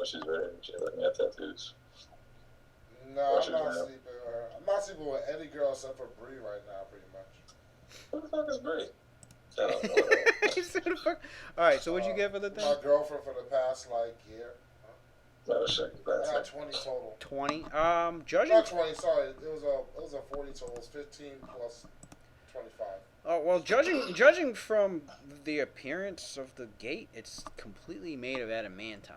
she's ready. She's looking at tattoos. No, I'm not sleeping with her. I'm not sleeping with any girl except for Bree right now, pretty much. Who the fuck is Bree? Alright, so what'd you get for the thing? My girlfriend for the past, year. Oh, shit. I got 20 total. 20? Judging? Not 20, sorry. It was a 40 total. It was 15 plus 25. Oh, well, judging from the appearance of the gate, it's completely made of adamantine.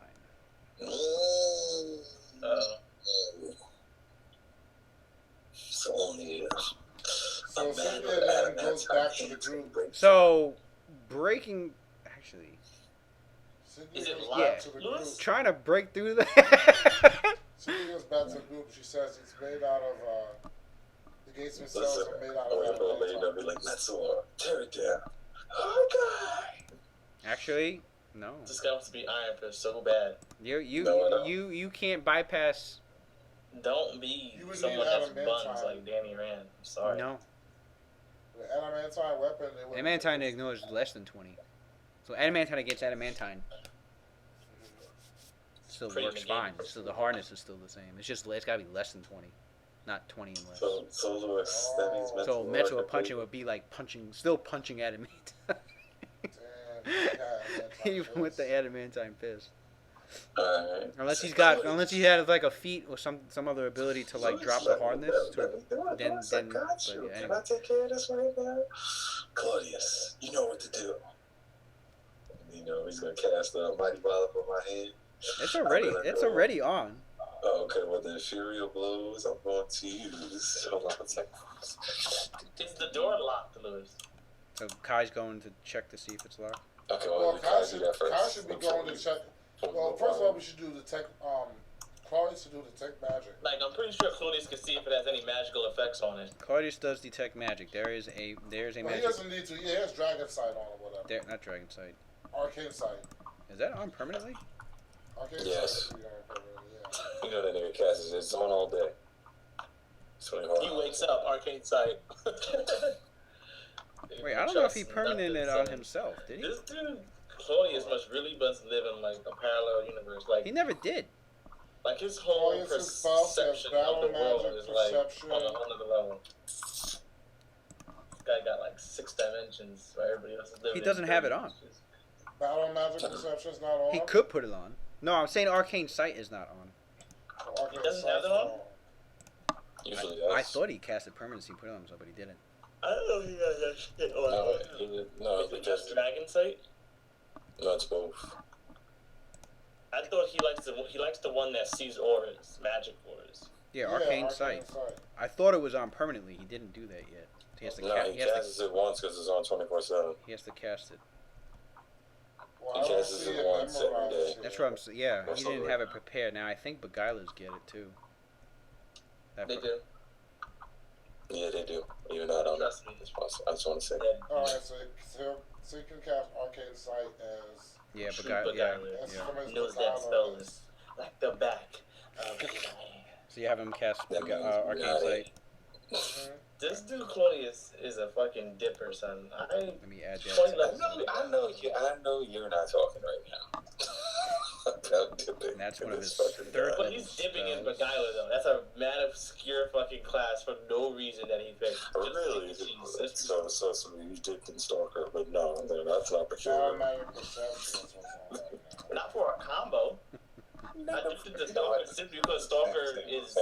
So only is. So Cynthia then goes back to the group. So, breaking... Actually... Cynthia goes back to the group. Trying to break through the... Cynthia goes back to the group. She says it's made out of... the gates themselves are made out of adamantine. Be like, let's tear it down. Oh, God. Actually, no. This guy wants to be Iron Fist so bad. You can't bypass... Don't be someone that's buns like Danny Rand. I'm sorry. No. The adamantine weapon... Adamantine ignores less than 20. So adamantine against adamantine still works fine. So the hardness is still the same. It's gotta be less than 20. Not 20 and less. So Lewis, that means mental. So mental punching would be like still punching adamantine. Even with the adamantine fist. Alright. Unless he had like a feat or some other ability to like drop the hardness. Then Can I take care of this right now? Claudius, you know what to do. You know he's gonna cast the mighty wallop on my head. It's already on. Oh, okay, well the Fury blows I'm going to use. Hold on a second. Is the door locked, Lewis? So Kai's going to check to see if it's locked. Okay, well Kai should be going to check. Well, first of all, we should do the tech. Claudius should do the tech magic. Like, I'm pretty sure Claudius can see if it has any magical effects on it. Claudius does detect magic. There's a magic. He doesn't need to. He has dragon sight on or whatever. Not dragon sight. Arcane sight. Is that on permanently? Arcane yes. Sight. Yeah. You know that nigga casts it. It's on all day. He wakes up, arcane sight. Wait, I don't know if he permanented on himself. Did he? This dude, Claudius, must really live in like a parallel universe. Like he never did. Like his whole perception of the world is like on another level. This guy got like 6 dimensions where everybody else is living. He doesn't have it on. Battle magic perception is not on. He could put it on. No, I'm saying arcane sight is not on. He doesn't have it on. Usually does. I thought he casted permanency put it on himself, but he didn't. I don't know if he got that shit on. No, is it just dragon sight? No, it's both. I thought he likes the one that sees auras, magic auras. Yeah, arcane sight. I thought it was on permanently. He didn't do that yet. He has to he casts it once because it's on 24/7. He has to cast it. Well, he casts it once every day. That's what I'm saying. Yeah, he didn't have it prepared. Now I think Beguilers get it too. They do. Yeah, they do. Even though I don't know. I just want to say. Yeah. Alright, so you can cast arcane sight as. Yeah, Beguiler. He knows that spell is like the back of his hand. So you have him cast arcane sight. This dude Claudius is a fucking dipper, son. Let me add that. I know you're not talking right now. And that's one of his third. But he's dipping in Beguiler though. That's a mad obscure fucking class for no reason that he picked. Really? So you dipped in Stalker, but no, that's not peculiar. Not for a combo. I just did the Stalker simply because Stalker is.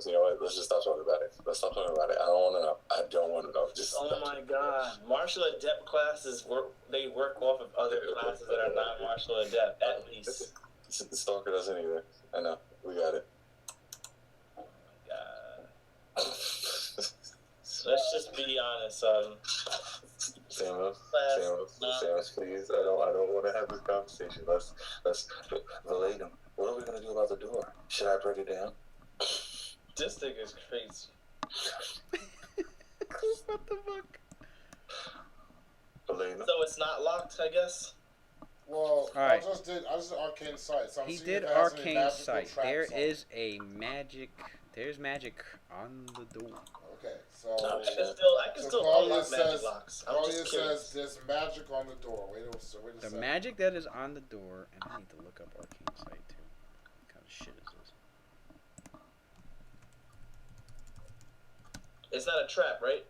You know what? Let's just stop talking about it. Let's stop talking about it. I don't want to know. Just. Oh my god! Martial adept classes work off of other classes that are not martial adept at least. Stalker doesn't either. I know. We got it. Oh my god. Let's just be honest, Samus, please. I don't want to have this conversation. Let's relate them. What are we gonna do about the door? Should I break it down? This thing is crazy. What the fuck? Elena? So it's not locked, I guess. Well, right. I just did arcane sight. So he did arcane sight. There's magic on the door. Okay, so I can still unlock magic locks. Claudius says there's magic on the door. Wait a magic that is on the door, and I need to look up arcane sight too. It's not a trap, right?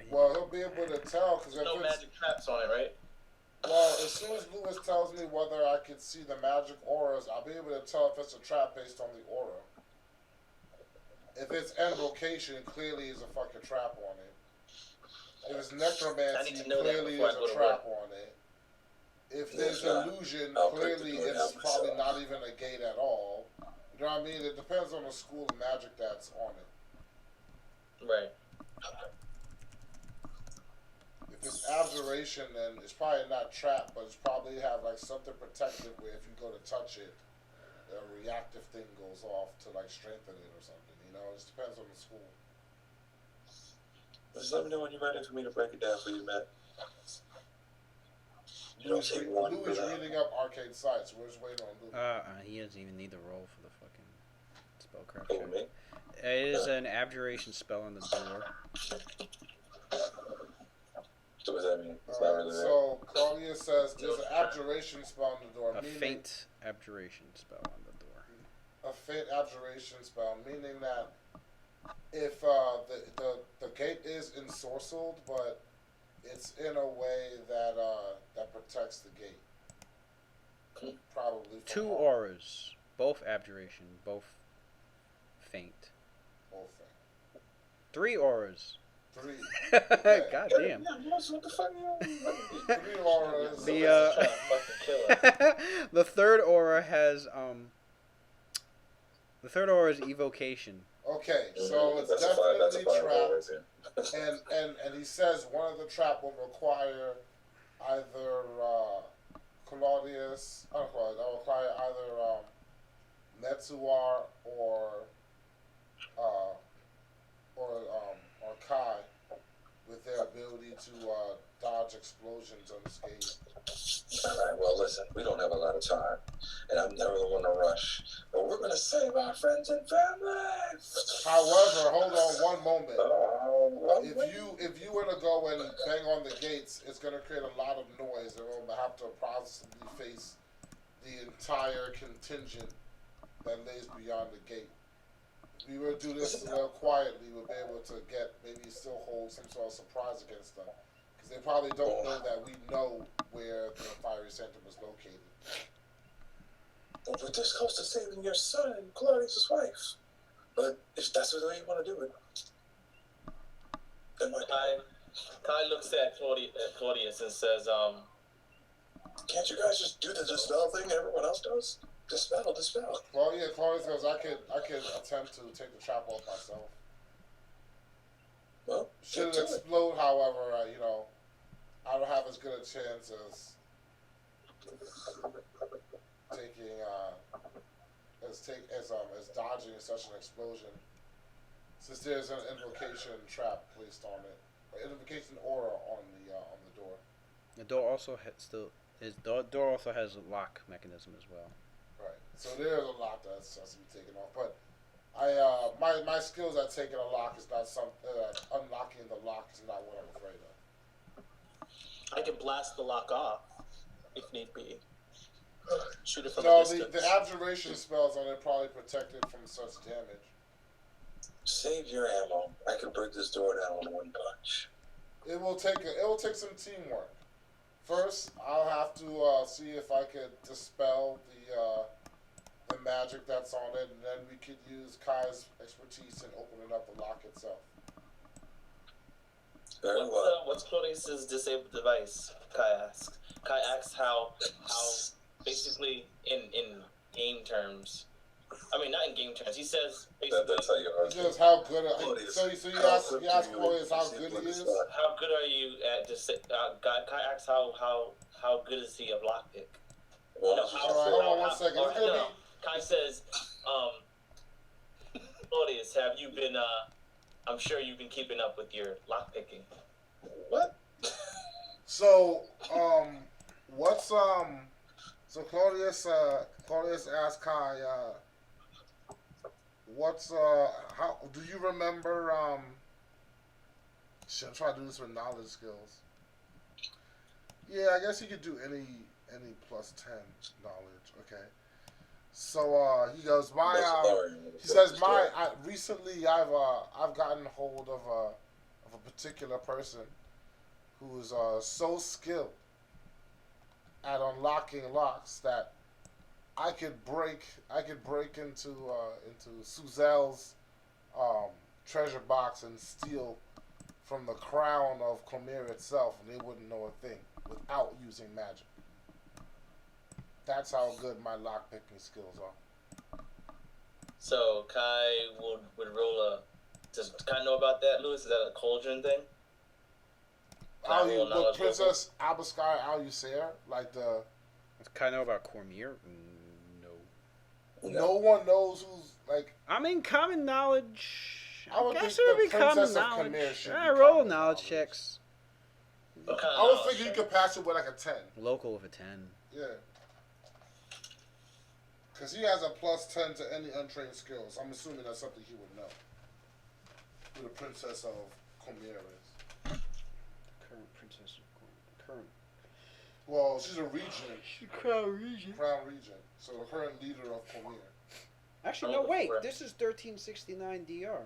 Well, he'll be able to tell because no magic traps on it, right? Well, as soon as Lewis tells me whether I can see the magic auras, I'll be able to tell if it's a trap based on the aura. If it's invocation, clearly is a fucking trap on it. If it's necromancy, clearly is a trap on it. If there's illusion, clearly it's probably not even a gate at all. You know what I mean? It depends on the school of magic that's on it. Right. If it's abjuration, then it's probably not trapped, but it's probably have like something protective where if you go to touch it, a reactive thing goes off to like strengthen it or something. You know, it just depends on the school. Just let me know when you're ready for me to break it down for you, Matt. Louis reading up arcade sites. We're just waiting on Louis. He doesn't even need the roll for the fucking spellcraft check. It is an abjuration spell on the door. So what does that mean? It's not really so Claudia says there's an abjuration spell on the door. A faint abjuration spell on the door. A faint abjuration spell, meaning that if the gate is ensorcelled, but it's in a way that that protects the gate. Probably. Two auras, both abjuration, both faint. Both faint. 3 auras. 3. God damn. What the fuck? 3 auras. The third aura has the third aura is evocation. Okay, so it's definitely trapped. And he says one of the trap will require either Claudius, that will require either Metsuar or Kai with their ability to dodge explosions unscathed. Alright, well listen, we don't have a lot of time, and I'm never the one to rush, but we're gonna save our friends and family. However, hold on one moment. If you were to go and bang on the gates, it's gonna create a lot of noise, and we'll have to possibly face the entire contingent that lays beyond the gate. If we were to do this a little quietly, we'll be able to maybe still hold some sort of surprise against them. Because they probably don't know that we know where the fiery sanctum is located. Well, we're this close to saving your son and Claudius' wife. But if that's the way you want to do it, then Kai looks at Claudius and says, can't you guys just do the dispel thing everyone else does? Dispel. Well, yeah, Claudius goes, I could attempt to take the trap off myself. Well, should it explode, however, I don't have as good a chance as dodging such an explosion, since there's an invocation trap placed on it, or invocation aura on the door. The door also has a lock mechanism as well. Right. So there's a lock that has to be taken off, but my skills at taking a lock is not something. Unlocking the lock is not what I'm afraid of. I can blast the lock off if need be. Shoot it from a distance. No, the abjuration spells on it probably protected from such damage. Save your ammo. I can break this door down with one punch. It will take some teamwork. First, I'll have to see if I could dispel the magic that's on it, and then we could use Kai's expertise in opening up the lock itself. Very well. What's Claudius's disabled device? Kai asks. Kai asks how basically in game terms. I mean, not in game terms. He says basically. That's how you are. He says how good. So you ask Claudius how good he is. How good are you at Kai asks how good is he at lockpick? All right, hold on one second. Kai says, Claudius, have you been? I'm sure you've been keeping up with your lockpicking. What? So so Claudius asked Kai, how do you remember? Should I try to do this with knowledge skills? Yeah, I guess you could do any +10 knowledge. Okay. So he goes, he says, recently I've gotten hold of a particular person who's so skilled at unlocking locks that I could break into Suzel's treasure box and steal from the crown of Comir itself, and they wouldn't know a thing without using magic. That's how good my lockpicking skills are. So Kai would roll a. Does Kai know about that, Lewis? Is that a cauldron thing? The Princess Albascar Al-Usair, like the. Does Kai know about Cormier? No. No one knows who's like. I mean, common knowledge. I would guess think it would the be common Princess of knowledge. Khmer should I be roll common knowledge knowledge. checks. I would think you could pass it with like a 10. Local of a 10. Yeah. Because he has a +10 to any untrained skills. I'm assuming that's something he would know. Who the Princess of Khmer is. Current princess of current. Well, she's a regent. She's crown regent. Crown regent. So the current leader of Khmer. Actually, no, wait. This is 1369 DR.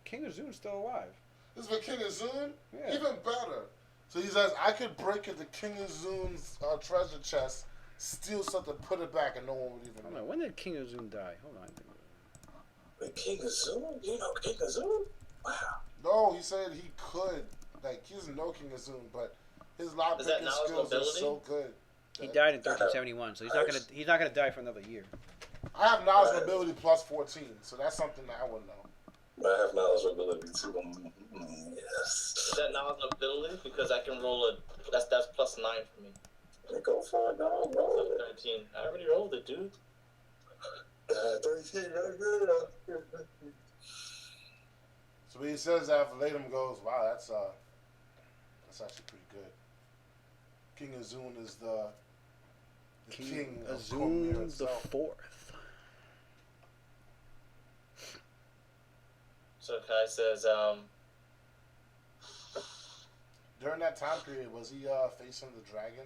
King Azun's still alive. This is for King Azun? Yeah. Even better. So he says, I could break into King Azun's treasure chest, steal something, put it back, and no one would even know. When did King Azun die? Hold on. Wait, King Azun? You know King Azun? Wow. No, he said he could. Like, he doesn't know King Azun, but his lockpicking skills are so good. He died in 1371, so he's not gonna die for another year. I have knowledge and ability +14, so that's something that I would know. I have knowledge and ability too. Yes. Is that knowledge and ability? Because I can roll that's +9 for me. Go for it, no, roll it. 13. I already rolled it, dude. 13, right good. So he says that, Valadim goes, wow, that's actually pretty good. King Azun is the king of Khmer Azun the itself. Fourth. So Kai says, During that time period, was he facing the dragon?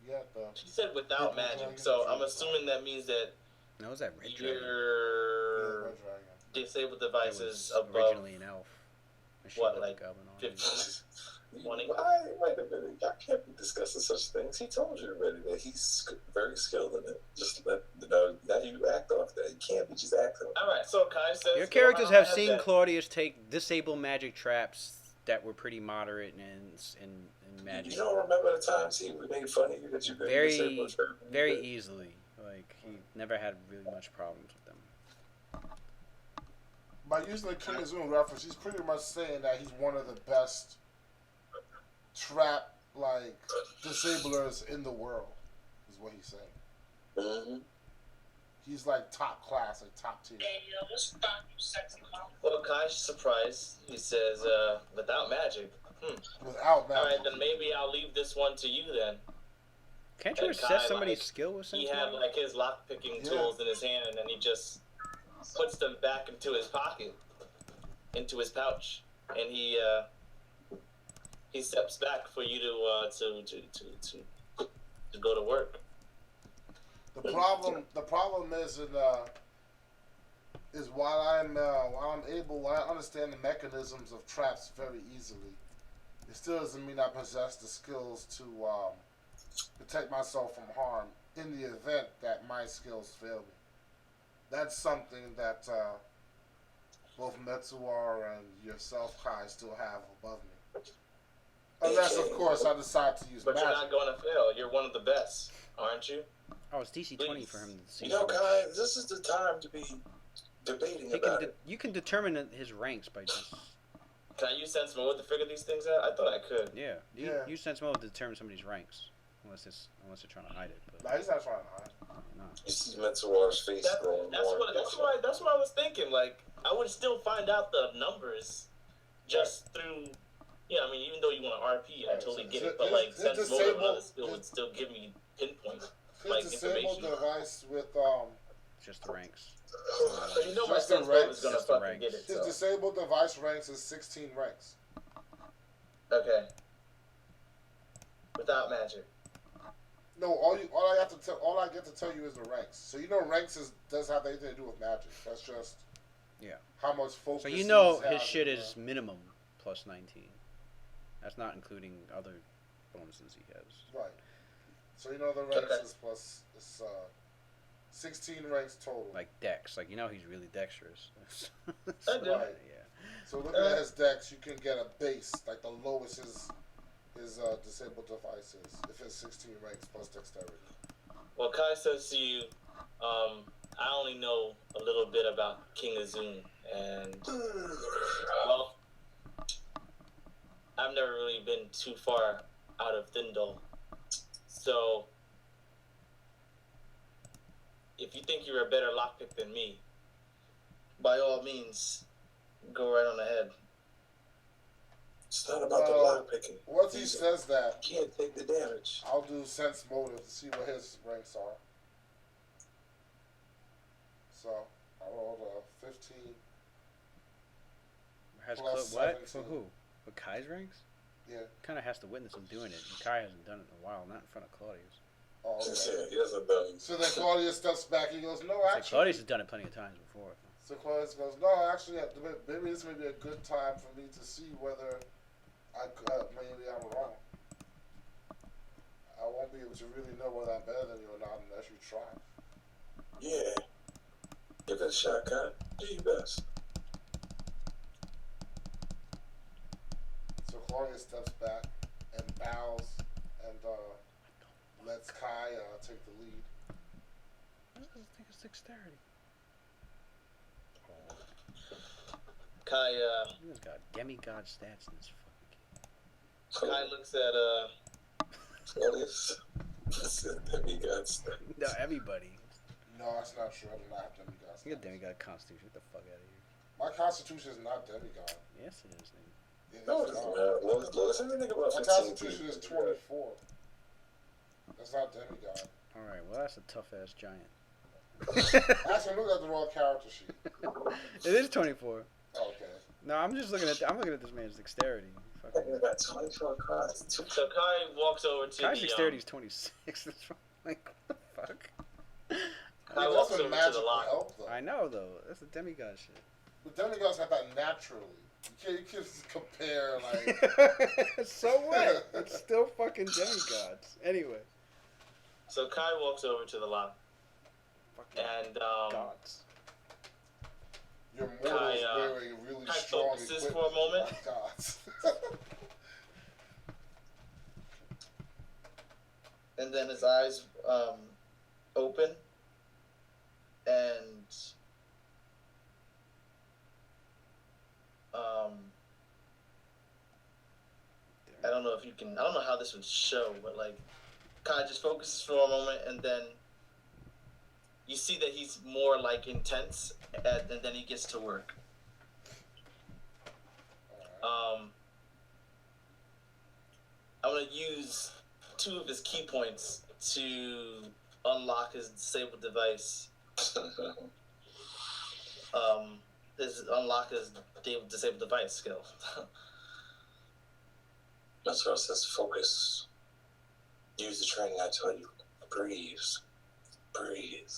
Yeah, she said without magic, so I'm assuming that means that No, was that red dragon? your Red dragon. disabled It devices was above originally an elf. what, like 15? 20? Wait a minute. Y'all can't be discussing such things. He told you already that he's very skilled in it. Just let now you act off that. You can't be just acting. All right, so Kai says Your characters have seen that. Claudius take disable magic traps that were pretty moderate in magic. You don't remember the times he made fun of you that you couldn't very easily. Like he never had really much problems with them. By using the King Azun reference, he's pretty much saying that he's one of the best trap disablers in the world. Is what he's saying. Mm-hmm. He's like top class, like top tier. Well, Kai's surprised. He says, without magic. Without magic. All right, then maybe I'll leave this one to you then. Can't you And assess Kai, somebody's like, skill with He sense had motive? like his lock-picking tools in his hand, and then he just puts them back into his pocket, into his pouch, and he steps back for you to go to work. The problem is while I understand the mechanisms of traps very easily, it still doesn't mean I possess the skills to protect myself from harm in the event that my skills fail me. That's something that both Metsuar and yourself, Kai, still have above me. Unless, of course, I decide to use But magic. you're not going to fail. You're one of the best, aren't you? Oh, it's DC 20 for him to see. You know, Kai, this is the time to be debating about it. You can determine his ranks by just. Can I use sense mode to figure these things out? I thought I could. Yeah, Yeah. use sense mode to determine somebody's ranks, unless they're trying to hide it. But Nah, he's not trying to hide. no. You see Metsuar's face growing more. That's what I was thinking. Like, I would still find out the numbers just through. Yeah, I mean, even though you want to RP, I totally get it. But like, sense mode and other skill would still give me pinpoint like His disabled information. device with Just the ranks. You know my Just the sense mode is gonna Just the fucking get it. his So. disabled device ranks is 16 ranks. Okay. Without magic. No, all I get to tell you is the ranks. So you know ranks does have anything to do with magic. That's just Yeah. how much focus. So you know he's his shit having, is minimum plus 19. That's not including other bonuses he has. right. So you know the ranks is plus it's 16 ranks total. Like Dex, like you know he's really dexterous. I do. Right. Yeah. So looking at his dex, you can get a base, like the lowest his disabled device is, if it's 16 ranks plus dexterity. Well, Kai says to you, I only know a little bit about King Azun, and well, I've never really been too far out of Thindol. So, if you think you're a better lockpick than me, by all means, go right on ahead. It's not about the lockpicking. Once he says that, You can't take the damage. I'll do sense motive to see what his ranks are. So, I rolled a 15. Has Plus what? 17. For who? For Kai's ranks? Yeah. Kind of has to witness him doing it. And Kai hasn't done it in a while, not in front of Claudius. Oh, okay. Yeah, he hasn't done. So then Claudius steps back. He goes, "No, Like, actually." Claudius has done it plenty of times before. So Claudius goes, "No, actually, maybe this may be a good time for me to see whether maybe I'm wrong. I won't be able to really know whether I'm better than you or not unless you try." Yeah. Give it a shot, Kai. Do your best. So Claudius steps back and bows and lets Kai take the lead. I think it's dexterity. Kai, He's got demigod stats in this fucking game. Kai looks at Claudius. Demigods. No, everybody. No, that's not true. I do not have demigods. You got demigod constitution. Get the fuck out of here. My constitution is not demigod. Yes, it is, nigga. It No, it is doesn't not. matter. Lois, everything about My 15 constitution is 24. That's not demigod. Alright, well, that's a tough ass giant. Actually, look at the wrong character sheet. It is 24. Okay. No, I'm just looking at this man's dexterity. You got 24 cards. so Kai walks over to Kai's the dexterity is 26. That's like, what the fuck? Kai It walks doesn't over to magically the lock. help, though. I know, though. That's a demigod shit. But demigods have that naturally. You can't just compare, like... So what? It's still fucking demigods. Anyway. So Kai walks over to the lock, Fucking and gods. Your mortal Kai, is wearing really Kai strong focuses equipment. for a moment. My gods. and then his eyes open, and I don't know if you can. I don't know how this would show, but like, Kai just focuses for a moment, and then you see that he's more like intense, and then he gets to work. I'm gonna use 2 of his key points to unlock his disabled device. Unlock his disabled device skill. That's what it says. Focus. Use the training I taught you. Breathe. Breathe.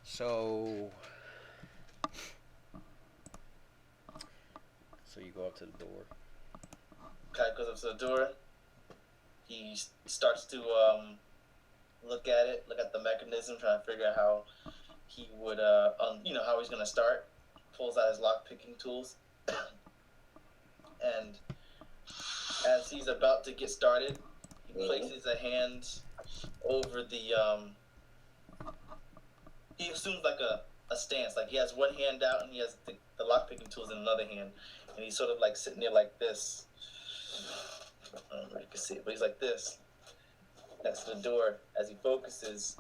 So you go up to the door. Kai goes up to the door. He starts to look at the mechanism, trying to figure out how he would, how he's gonna start. Pulls out his lock picking tools, and as he's about to get started, he places a hand over the. He assumes like a stance, like he has one hand out and he has the lock picking tools in another hand, and he's sort of like sitting there like this. I don't know if you can see it, but he's like this next to the door as he focuses,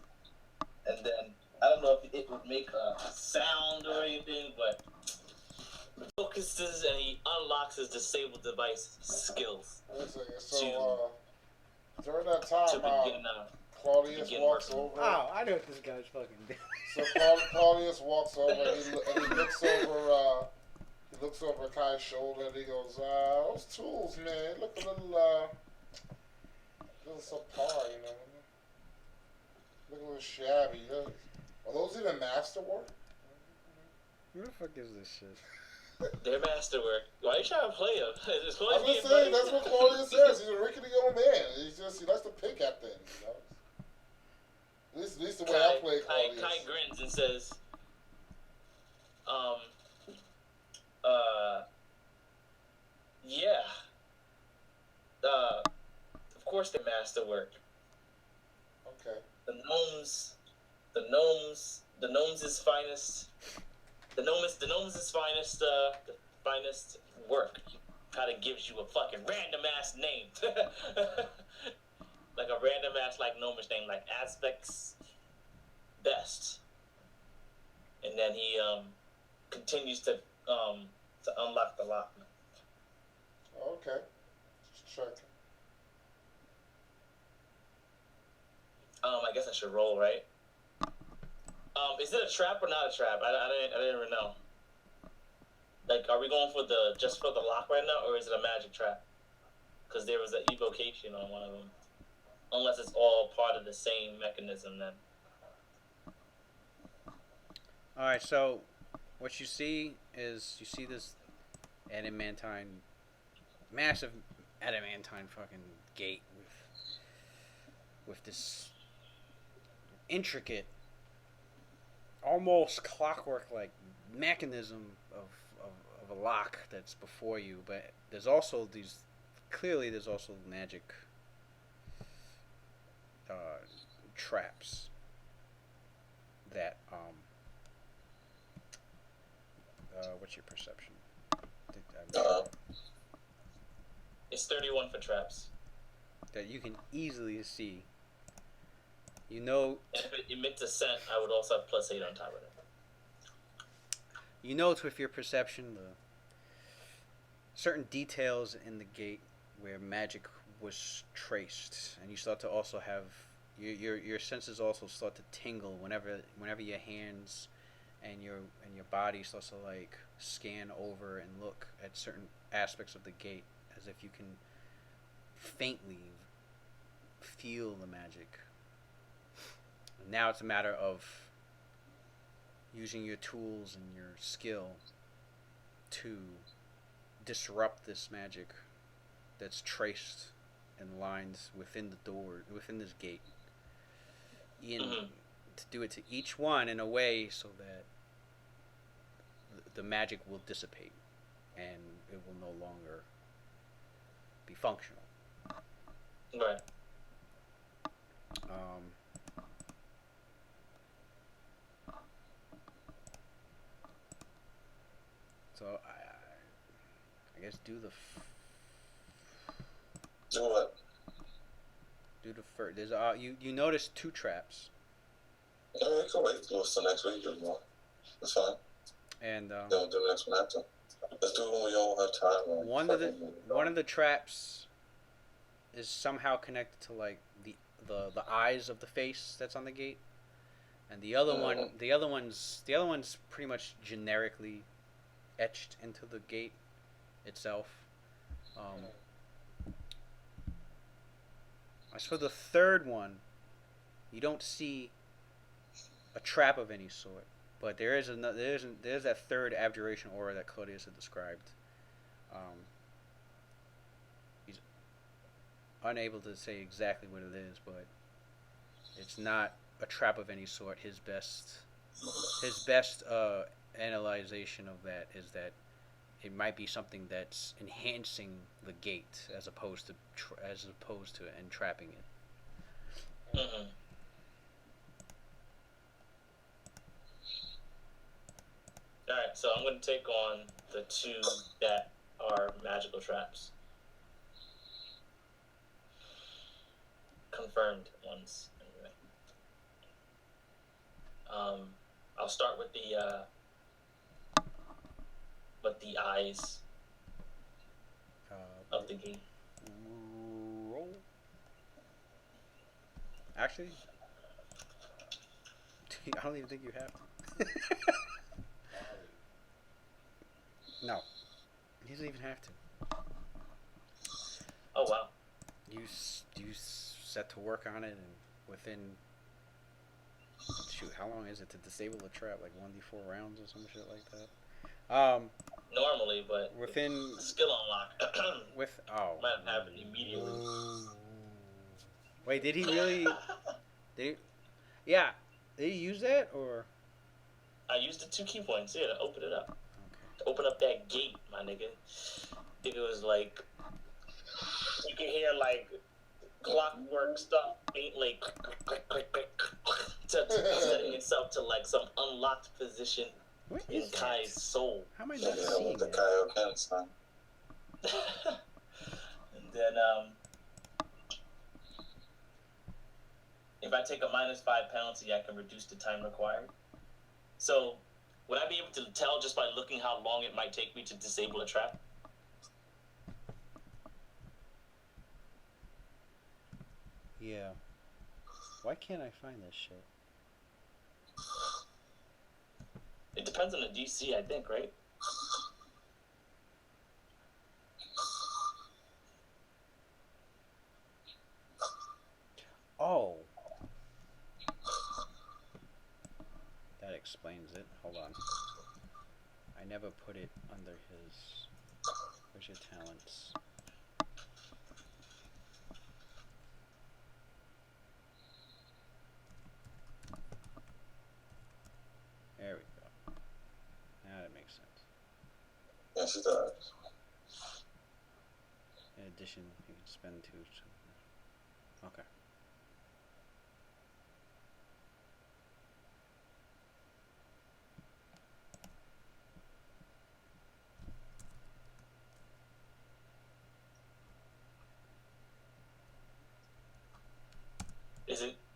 and then I don't know if it would make a sound or anything, but he focuses and he unlocks his disabled device skills. So, during that time, to begin Claudius walks over. Oh, I know what this guy's fucking doing. So Claudius walks over and he looks over. He looks over Kai's shoulder and he goes, "Those tools, man, look a little subpar, you know. Look a little shabby. Are those even masterwork?" Who the fuck is this shit? Their masterwork. Why are you trying to play him? I'm just saying, that's what Claudius says. He's a rickety old man. He likes to pick at things, you know. At least the way I play Claudius. Kai grins and says, yeah. Of course they're masterwork. Okay. The gnomes' finest. The gnomes' finest work kind of gives you a fucking random ass name, like a random ass like gnomish name, like Aspects Best, and then he continues to unlock the lock. Okay, just checking. I guess I should roll, right? Is it a trap or not a trap? I didn't even know. Like, are we going for just for the lock right now, or is it a magic trap? Because there was an evocation on one of them. Unless it's all part of the same mechanism, then. All right, so what you see is this adamantine, massive adamantine fucking gate with this intricate, almost clockwork-like mechanism of a lock that's before you, but there's also magic traps that what's your perception? It's 31 for traps. That you can easily see. You know. And if it emits a scent, I would also have +8 on top of it. You note with your perception the certain details in the gate where magic was traced, and you start to also have your senses also start to tingle whenever your hands and your body starts to like scan over and look at certain aspects of the gate, as if you can faintly feel the magic. And now it's a matter of using your tools and your skill to disrupt this magic that's traced and lines within the door, within this gate. To do it to each one in a way so that the magic will dissipate and it will no longer be functional. Right. So I guess do the Do what? do the first. There's you notice 2 traps. Yeah, I can wait till next week or more. That's fine. And Then we'll do the next one after. Let's do it when we all have time. One of the traps is somehow connected to like the eyes of the face that's on the gate, and the other one's pretty much generically etched into the gate itself. As for the third one, you don't see a trap of any sort, but there's that third abjuration aura that Claudius had described. He's unable to say exactly what it is, but it's not a trap of any sort. His best analyzation of that is that it might be something that's enhancing the gate as opposed to entrapping it. Mm-hmm. Alright, so I'm going to take on the 2 that are magical traps. Confirmed ones, anyway. I'll start with the eyes of the gate. Roll. Actually, I don't even think you have to. No, he doesn't even have to. Oh wow. You set to work on it, and within shoot, how long is it to disable a trap? Like 1d4 rounds or some shit like that. Normally, but Within skill unlock. with oh. Might have happened immediately. Wait, did he really? Did he, yeah, did he use that or? I used the 2 key points here to open it up. Okay. To open up that gate, my nigga. I think it was like you can hear like clockwork stuff being like setting itself to like some unlocked position What in is Kai's that? soul. How am I not Yeah, seeing with the it? Kaioken son. And then if I take a -5 penalty, I can reduce the time required. So would I be able to tell just by looking how long it might take me to disable a trap? Yeah. Why can't I find this shit? It depends on the DC, I think, right? Oh. That explains it. Hold on. I never put it under his... Where's your talents? There we go. Now that makes sense. Yes, it does. In addition, you can spend 2. Okay.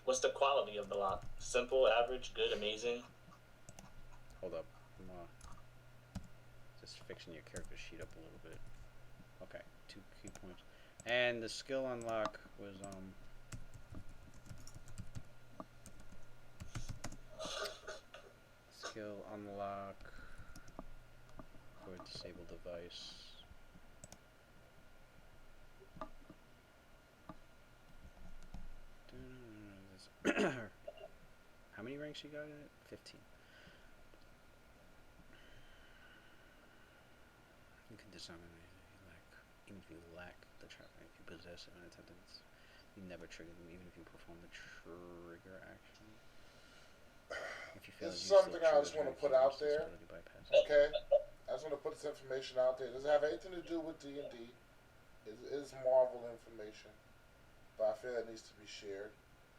What's the quality of the lock? Simple, average, good, amazing? Hold up. I'm just fixing your character sheet up a little bit. Okay, 2 key points. And the skill unlock was skill unlock for a disabled device. How many ranks you got in it? 15. You can disarm even if you lack the trap. If you possess it when attempted, you never trigger them, even if you perform the trigger action. If you fail, this is something I just want to put out there. Okay, I just want to put this information out there. It doesn't have anything to do with D&D. It is Marvel information, but I feel it needs to be shared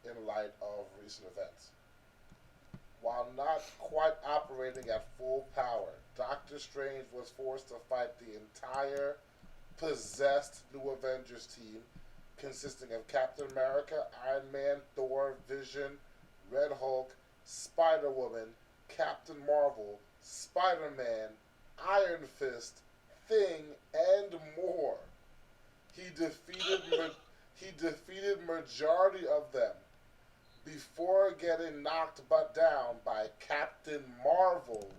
in light of recent events. While not quite operating at full power, Doctor Strange was forced to fight the entire possessed New Avengers team, consisting of Captain America, Iron Man, Thor, Vision, Red Hulk, Spider-Woman, Captain Marvel, Spider-Man, Iron Fist, Thing, and more. He defeated majority of them before getting knocked down by Captain Marvel,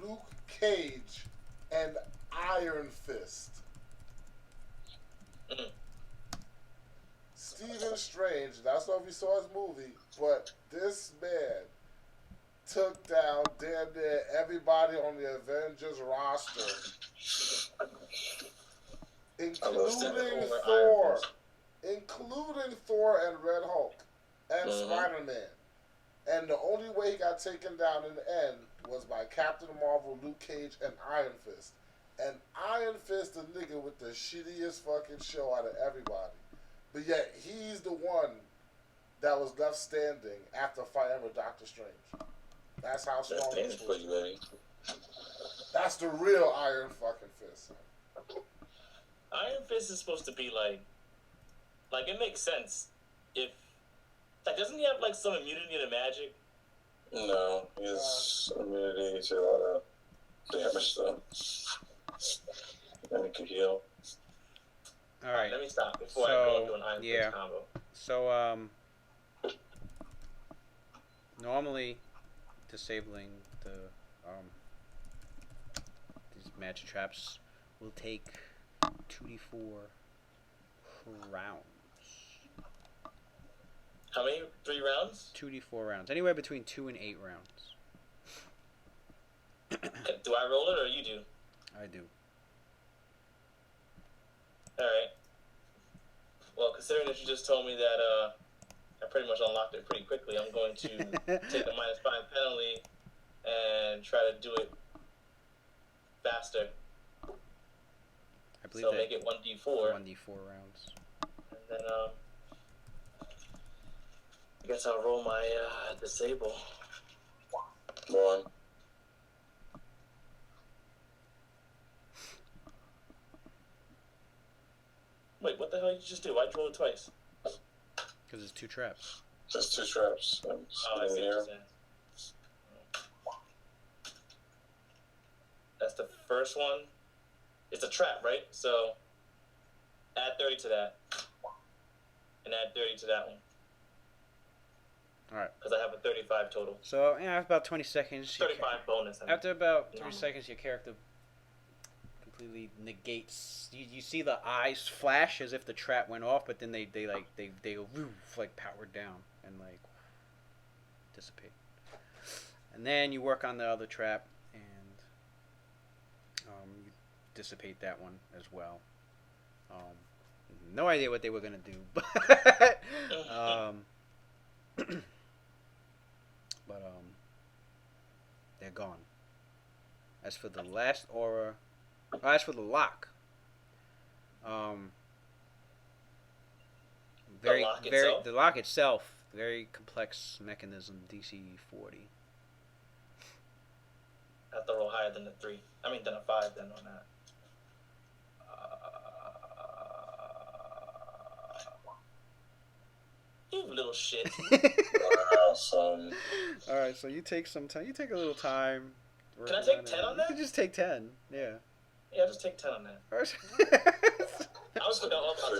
Luke Cage, and Iron Fist. Stephen Strange, that's not if you saw his movie, but this man took down damn near everybody on the Avengers roster, including Thor and Red Hulk and Spider-Man. And the only way he got taken down in the end was by Captain Marvel, Luke Cage, and Iron Fist. And Iron Fist, the nigga with the shittiest fucking show out of everybody. But yet, he's the one that was left standing after fighting with Doctor Strange. That's how strong he is. That's the real Iron fucking Fist. Iron Fist is supposed to be like it makes sense if, like, doesn't he have like some immunity to magic? No, he has immunity to a lot of damage though, and he can heal. All right. Let me stop before I go into an Iron Fist combo. So Normally, disabling the these magic traps will take 2d4 rounds. How many? 3 rounds? 2d4 rounds. Anywhere between 2 and 8 rounds. Do I roll it or you do? I do. Alright. Well, considering that you just told me that I pretty much unlocked it pretty quickly, I'm going to take the -5 penalty and try to do it faster. I believe So that make it 1d4. 1d4 rounds. And then, I guess I'll roll my disable. One. Wait, what the hell did you just do? Why'd you roll it twice? Because it's 2 traps. Just 2 traps. Oh, I see what you're saying. That's the first one. It's a trap, right? So add 30 to that. And add 30 to that one. Alright. Because I have a 35 total. So, yeah, after about 20 seconds... 35 bonus. I mean. After about 3 seconds, your character completely negates. You see the eyes flash as if the trap went off, but then they go woof, like powered down and like dissipate. And then you work on the other trap and you dissipate that one as well. No idea what they were gonna do, but they're gone. As for the last aura, as for the lock, the lock itself, very complex mechanism, DC 40. I have to roll higher than a 3. I mean, than a 5 then on that. You little shit. Awesome. Alright, so you take some time. You take a little time. Can I take 10 on that? You can just take 10. Yeah. Yeah, just take 10 on that. I was going up on 10.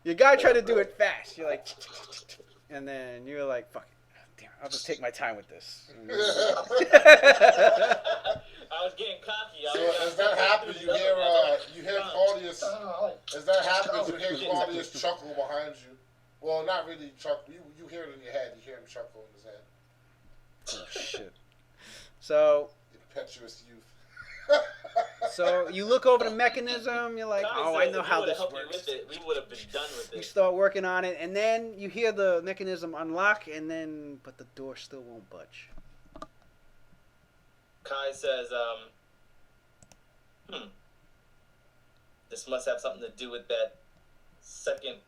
Your guy tried to do it fast. You're like, and then you're like, fuck it. Damn, I'll just take my time with this. I was getting cocky. So as that happens, you hear Claudius. As that happens, you hear Claudius chuckle behind you. Well, not really chuckle. You hear it in your head. You hear him chuckle in his head. Oh shit. So. Impetuous youth. So you look over the mechanism. You're like, oh, I know how this works. We would have been done with it. You start working on it, and then you hear the mechanism unlock, and then but the door still won't budge. Kai says, this must have something to do with that second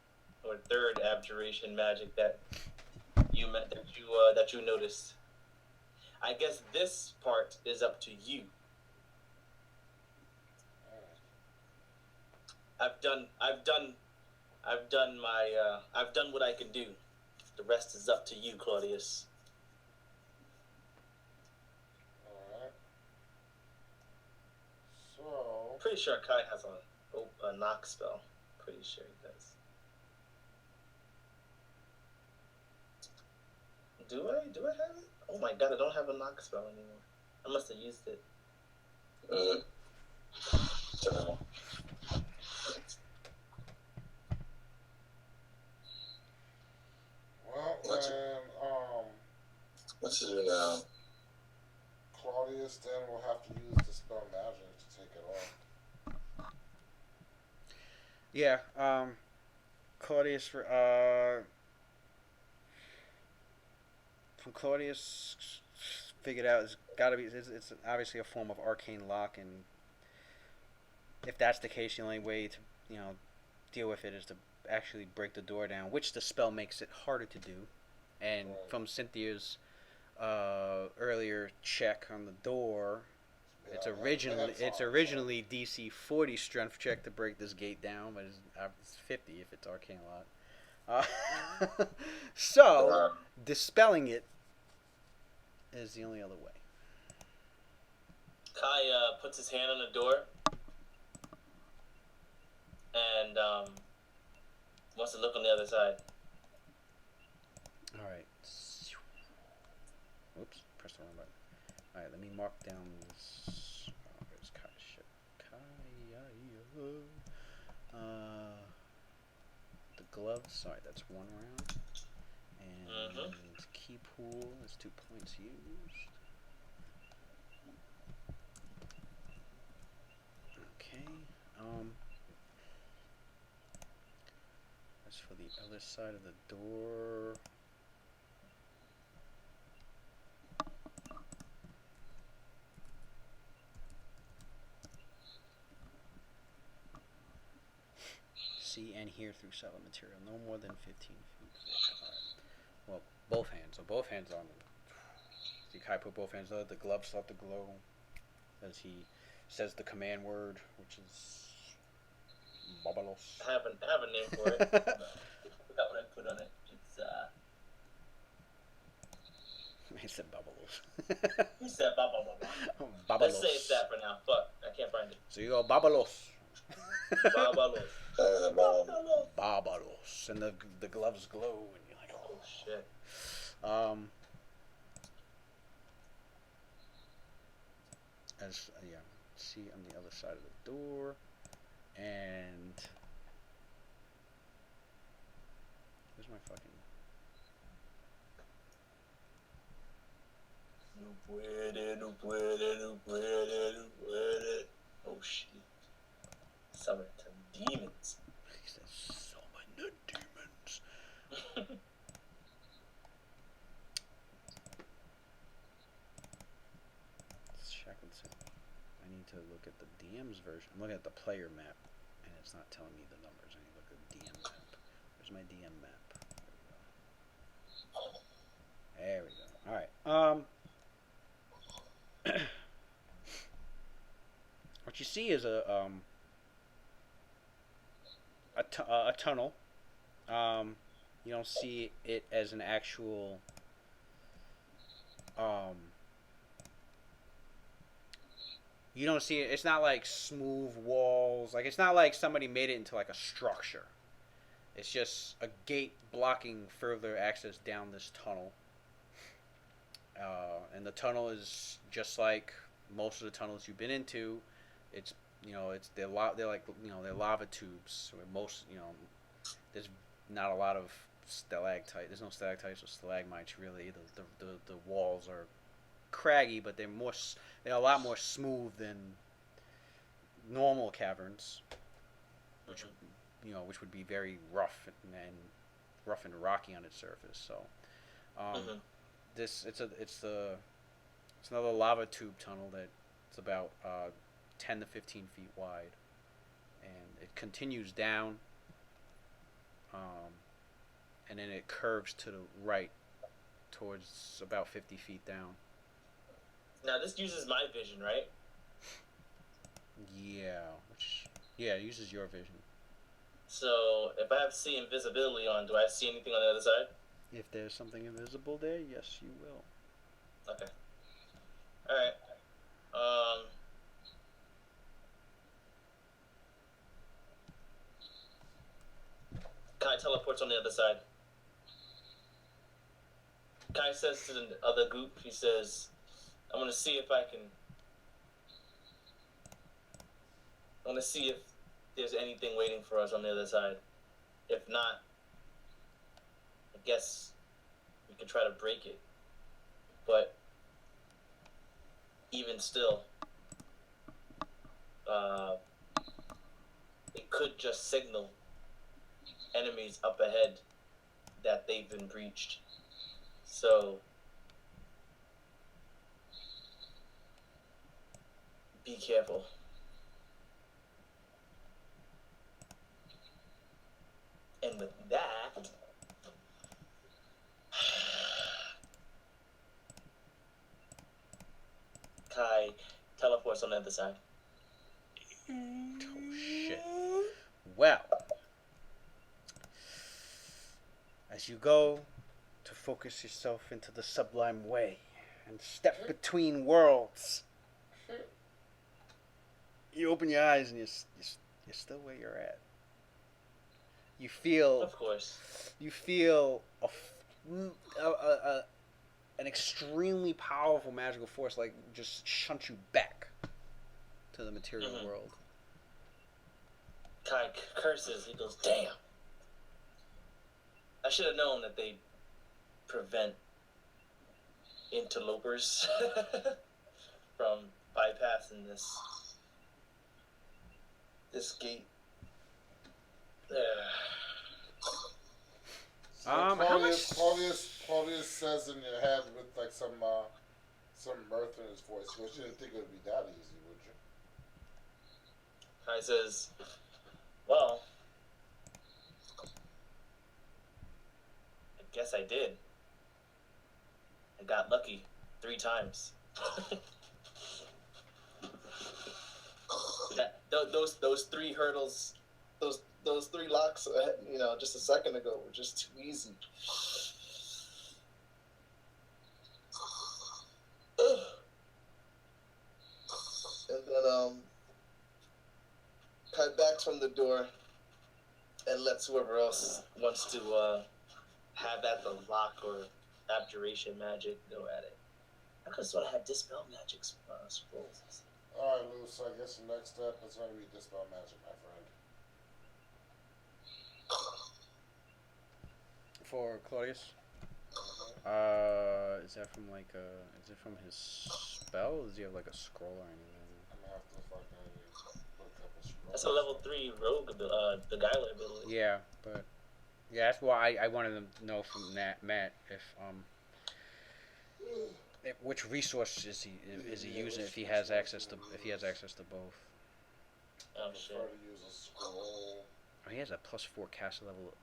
or third abjuration magic that you noticed. I guess this part is up to you. I've done what I can do. The rest is up to you, Claudius. Alright. So Pretty sure Kai has a knock spell. Pretty sure he does. Do I have it? Oh my god, I don't have a knock spell anymore. I must have used it. well, What's it do now? Claudius then will have to use Dispel Magic to take it off. Yeah. Claudius. From Claudius figured out it's got to be. It's obviously a form of arcane lock, and if that's the case, the only way to deal with it is to actually break the door down, which the spell makes it harder to do. And from Cynthia's earlier check on the door, it's originally DC 40 strength check to break this gate down, but it's 50 if it's arcane lock. So dispelling it is the only other way. Kai puts his hand on the door and wants to look on the other side. All right. mark down this. Oh, there's Kai shit. The gloves. Sorry, that's 1 round. And key pool is 2 points used. Okay. As for the other side of the door. See and hear through solid material. No more than 15 feet. Well, both hands. So both hands on them. See Kai put both hands on. The gloves start to glow as he says the command word, which is Babalos. I have a name for it. I forgot what I put on it. It's He said Babalos. He said Babalos. Babalos. Let's say it's that for now. Fuck, I can't find it. So you go Babalos. Babalos. Babalos. And the gloves glow and you're like, oh shit. See on the other side of the door, and where's my fucking? No puede. Oh shit! Summon some demons. He says, "Summon the demons." Shackled. I need to look at the DM's version. I'm looking at the player map, and it's not telling me the numbers. I need to look at the DM map. Where's my DM map? There we go. All right. What you see is a tunnel. You don't see it as an actual you don't see it. It's not like smooth walls. Like it's not like somebody made it into like a structure. It's just a gate blocking further access down this tunnel. And the tunnel is just like most of the tunnels you've been into. It's they're lava tubes. So most there's not a lot of stalactite. There's no stalactites or stalagmites really. The walls are craggy, but they're a lot more smooth than normal caverns, which would be very rough and rocky on its surface. So it's another lava tube tunnel that it's about 10 to 15 feet wide, and it continues down, and then it curves to the right towards about 50 feet down. Now this uses my vision, right? Yeah, it uses your vision. So if I have see invisibility on, do I see anything on the other side? If there's something invisible there, yes, you will. Okay. All right. Kai teleports on the other side. Kai says to the other group, he says, I want to see if there's anything waiting for us on the other side. If not, I guess we could try to break it. But even still, it could just signal enemies up ahead that they've been breached. So be careful. And with that, Kai teleports on the other side. Oh shit. Well, as you go to focus yourself into the sublime way and step between worlds, you open your eyes and you're still where you're at. You feel, of course, you feel an extremely powerful magical force, like just shunt you back to the material world. Kai curses. He goes, "Damn! I should have known that they prevent interlopers from bypassing this gate." So Claudius says in your head with like some mirth in his voice. He goes, "You didn't think it would be that easy, would you?" Kai says, "Well, I guess I did. I got lucky 3 times." Those 3 hurdles, those 3 locks, just a second ago were just too easy. And then Kai backs from the door and lets whoever else wants to have at the lock or abjuration magic go at it. I could have sort of had dispel magic scrolls. Alright, Lou, so I guess the next step is going to be dispel magic, my friend. For Claudius? Is that from is it from his spell? Or does he have like a scroll or anything? I'm going to have to fucking look up a scroll. That's a level 3 rogue the Beguiler ability. Yeah, but yeah, that's why I wanted to know from Matt if which resource is he using if he has access to both. Oh I shit. prefer to use a scroll. Oh, he has a +4 caster level.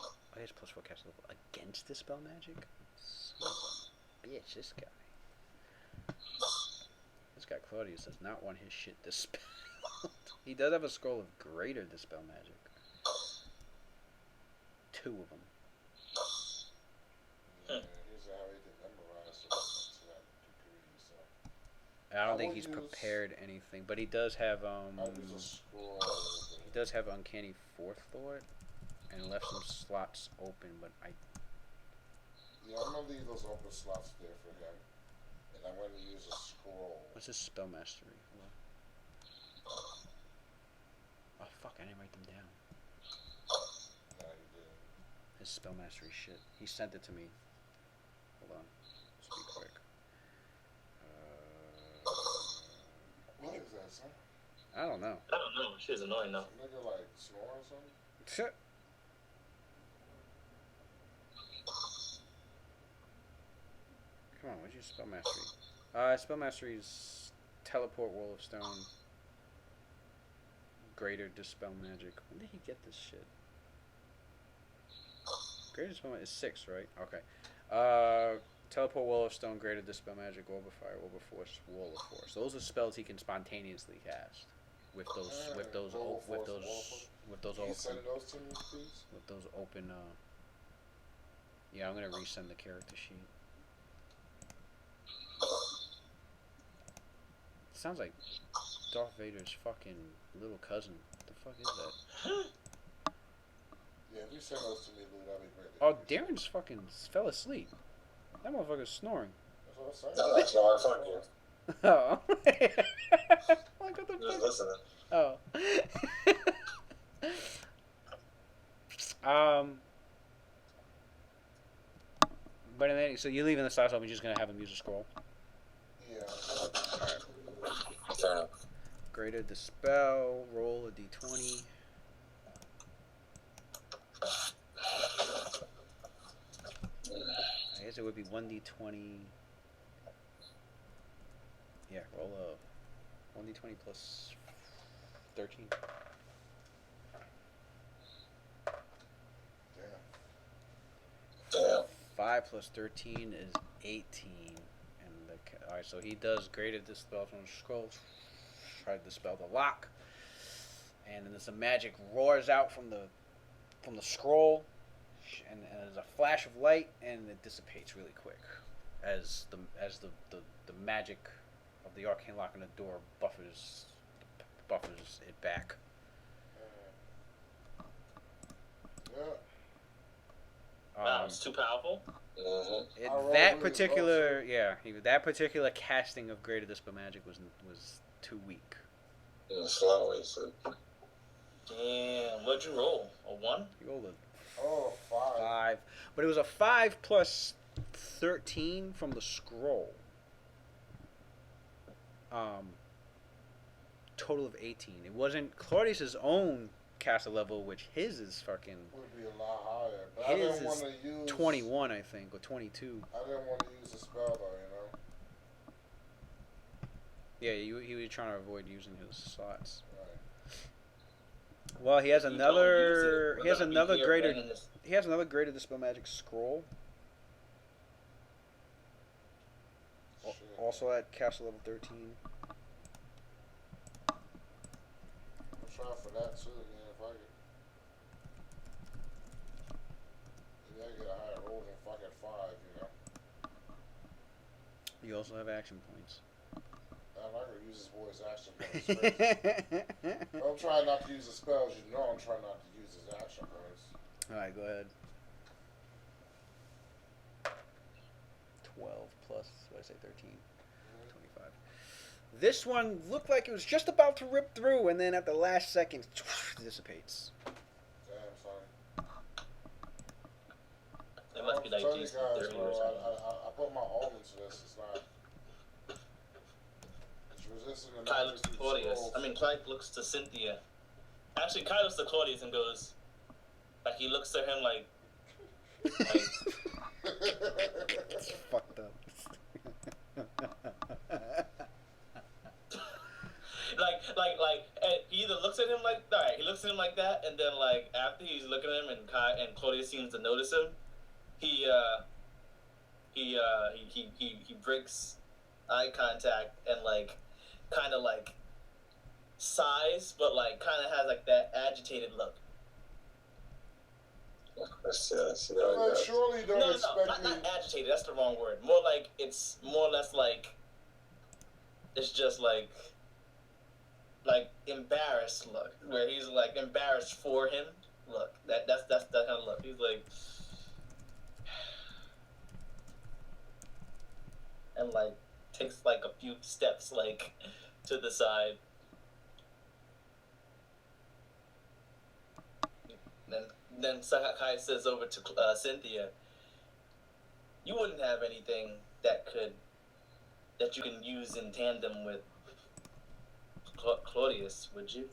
Oh, he has +4 caster level against dispel magic. Bitch, this guy Claudius does not want his shit dispelled. He does have a scroll of greater dispel magic. 2 of them. Yeah, he's already memorized to that degree, so. I don't think he's prepared anything, but he does have I'll use a scroll. he does have uncanny forethought and left some slots open, but Yeah, I'm gonna leave those open slots there for him, and I'm gonna use a scroll. what's his spell mastery? Oh fuck, I didn't write them down. No, you didn't. His spell mastery shit. He sent it to me. Hold on. Let's be quick. What is that, son? I don't know. I don't know. Shit's annoying though. Some nigga like snore or something? Shit. Come on, what'd you spell mastery? Spell mastery is teleport, wall of stone, greater dispel magic. When did he get this shit? Greater dispel magic is 6, right? Okay. Teleport, wall of stone, greater dispel magic, orb of fire, orb of force, wall of force. Those are spells he can spontaneously cast with those Can you send those to me, please? with those open. Yeah, I'm gonna resend the character sheet. Sounds like Darth Vader's fucking little cousin. What the fuck is that? Yeah, if you send those to me, Lou, that'd be great. Oh, Darren's fucking fell asleep. That motherfucker's snoring. That's what I'm saying. That's not fuck you. Oh. Like, what the Just fuck? listening. Oh. But then, so you're leaving the slots open, you're just gonna have him use a scroll. Yeah. Fair enough. Greater dispel, roll a d20. I guess it would be 1d20. Yeah, roll a 1d20 plus 13. Damn. 5 plus 13 is 18. And alright, so he does greater dispel from the scroll. Try to dispel the lock. And then some magic roars out from the scroll. And there's a flash of light, and it dissipates really quick as the magic of the arcane lock on the door buffers it back. Yeah. Wow, it's too powerful. That particular, that particular casting of Greater Dispel Magic was too weak. Yeah, slightly. So. Damn, what'd you roll? A 1? You rolled a 5. But it was a 5 plus 13 from the scroll. Total of 18. It wasn't Claudius's own caster level, which his is fucking. Would be a lot higher. But His I didn't want is to use 21, I think, or 22. I didn't want to use the spell though, Yeah, he was trying to avoid using his slots. Right. Well, he has If you another. don't use it, He has we're gonna be another here greater. banging this. He has another Greater Dispel Magic scroll. Shit. Also at caster level 13. I'm trying for that too, man. If I could. Maybe I get a higher roll than fucking 5, You also have action points. I'm not gonna use this boy's action points. I'm trying not to use the spells. You know I'm trying not to use his action points. Alright, go ahead. 12 plus, what did I say, 13? 25. This one looked like it was just about to rip through, and then at the last second, dissipates. Damn, son. It must be like I'm telling you DC guys, 30 bro, or something. I put my all into this. It's not. It's resistant to Kai looks to Claudius. Clyde looks to Cynthia. Actually, Kai looks to Claudius and goes, like, he looks at him like It's fucked up. and he either looks at him like, alright, he looks at him like that, and then, like, after he's looking at him and Claudius seems to notice him, he breaks eye contact and, like, kind of, like, sighs, but, like, kind of has, like, that agitated look. Surely don't expect me. Not agitated, that's the wrong word. More like, it's more or less like, it's just like embarrassed look, where he's like embarrassed for him. Look, that's that kind of look. He's like, and like takes like a few steps like to the side. Then Sakai says over to Cynthia, "You wouldn't have anything that you can use in tandem with Claudius, would you?"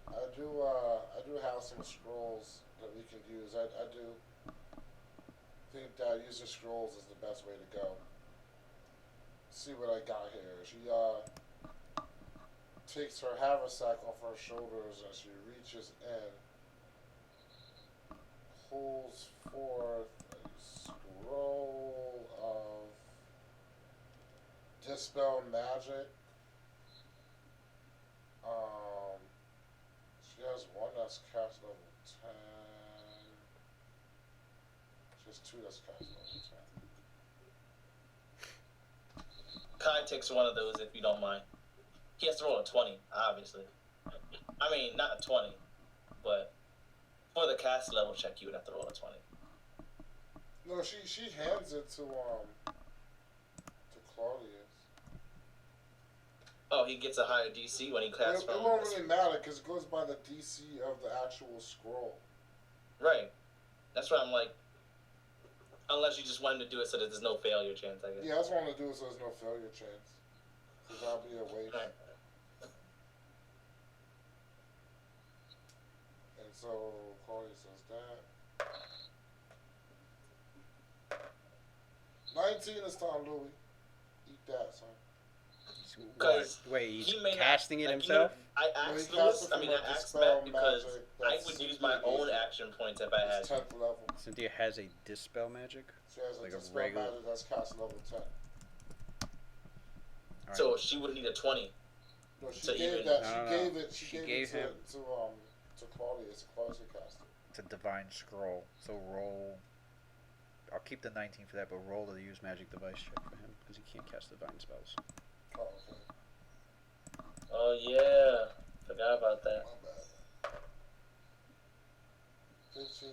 I do have some scrolls that we can use. I do think that using scrolls is the best way to go. See what I got here. She takes her haversack off her shoulders and she reaches in, pulls forth a scroll of Dispel Magic. She has one that's cast level 10. She has two that's cast level 10. Kai takes one of those if you don't mind. He has to roll a 20, obviously. I mean, not a 20, but for the cast level check, you would have to roll a 20. No, she hands it to Claudius. Oh, he gets a higher DC when he casts from. It won't really matter because it goes by the DC of the actual scroll. Right. That's why I'm like, unless you just want him to do it so that there's no failure chance, I guess. Yeah, that's what I'm gonna do so there's no failure chance. Because I'll be away. Right. And so Claudius says that. 19 this time, Louis. Eat that, son. Wait, he's he may casting not, it like, himself? I asked Lewis, I asked Matt because I would use my own action points if I had. 10th level. Cynthia has a Dispel Magic? She has Like a a Dispel regular- Magic that's cast level 10. Right. So she would need a 20. No, she So gave even- that. No, She no, gave no. it. She She gave gave him- it to Claudius. Claudius cast it. It's a Divine Scroll. So roll. I'll keep the 19 for that, but roll the use magic device check for him because he can't cast divine spells. Oh, okay. Oh, yeah. Forgot about that. My bad. 19 15.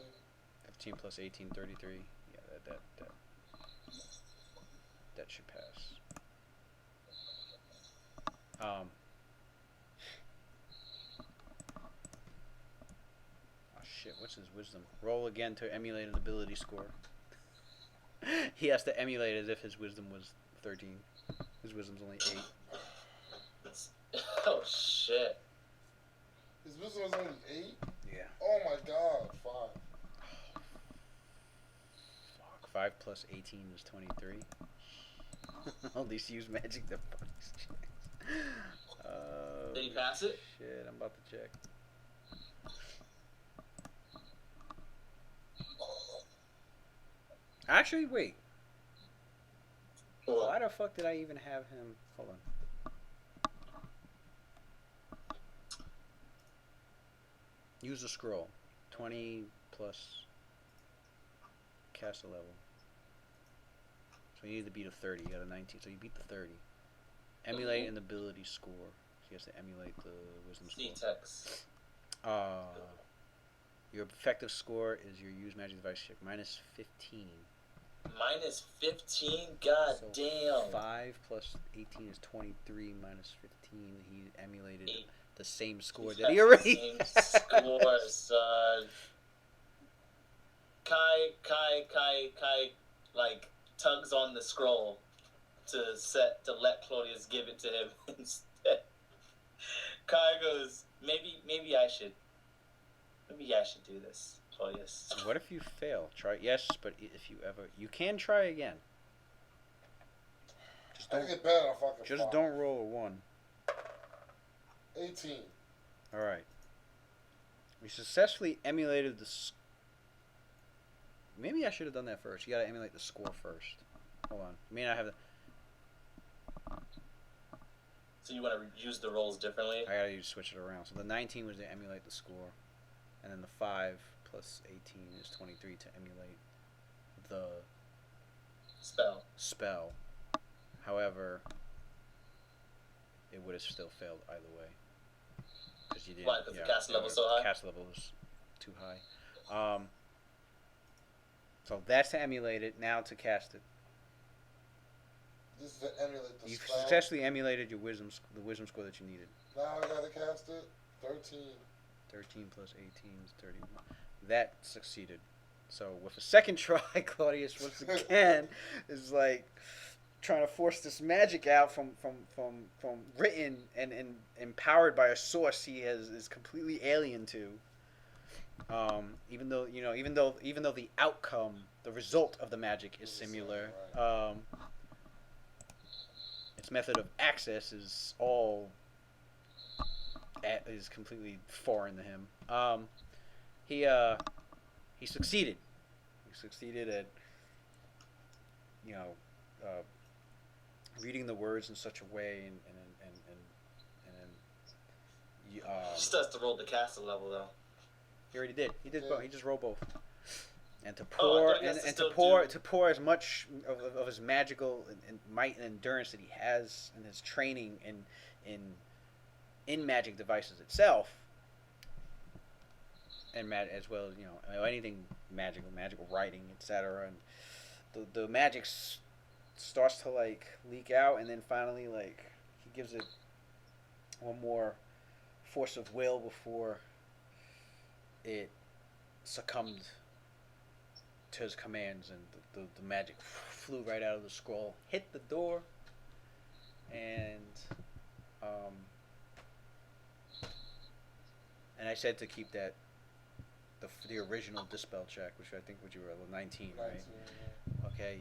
15 plus 18, 33. Yeah, that should pass. Oh shit, what's his wisdom? Roll again to emulate an ability score. He has to emulate as if his wisdom was 13. His wisdom's only 8. Oh shit. His wisdom was only 8? Yeah. Oh my god, 5. Fuck. 5 plus 18 is 23. All these use magic to fuck these checks. Did he pass it? Shit, I'm about to check. Actually, wait. What? Why the fuck did I even have him? Hold on. Use a scroll. 20 plus cast a level. So you need to beat a 30. You got a 19. So you beat the 30. Emulate an ability score. So he has to emulate the wisdom score. C-Tex. Your effective score is your use magic device check. Minus 15. Minus 15? God So damn. 5 plus 18 is 23 minus 15. He emulated the same score that he already Same score, son. Kai, like, tugs on the scroll to let Claudius give it to him instead. Kai goes, maybe I should do this, Claudius. What if you fail? Try yes, but if you can try again. Just I don't. get better on fucking Just 5. don't roll a 1. 18. All right. We successfully emulated the. Maybe I should have done that first. You gotta emulate the score first. Hold on. I mean, I have the. So you want to use the rolls differently? I gotta switch it around. So the 19 was to emulate the score, and then the 5 plus 18 is 23 to emulate the spell. However, it would have still failed either way. Because you didn't. Why? Because the cast level was so high? Cast level was too high. So that's to emulate it. Now to cast it. This is to emulate the You've spell. successfully emulated the wisdom score that you needed. Now I gotta cast it. 13. 13 plus 18 is 31. That succeeded. So with a second try, Claudius once again is like trying to force this magic out from written and empowered by a source he is completely alien to. Even though the outcome, the result of the magic is similar. Its method of access is completely foreign to him. He succeeded. He succeeded at reading the words in such a way and He still has to roll the caster level though. he already did. He did both. He just rolled both. And to I pour thought he has to and still to pour as much of his magical and might and endurance that he has in his training in magic devices itself, and as well as anything magical writing, etc. And the magic starts to like leak out, and then finally like he gives it one more force of will before it succumbed to his commands, and the magic flew right out of the scroll, hit the door, and I said to keep that the original dispel check, which I think you were level 19, right? 19, yeah. Okay.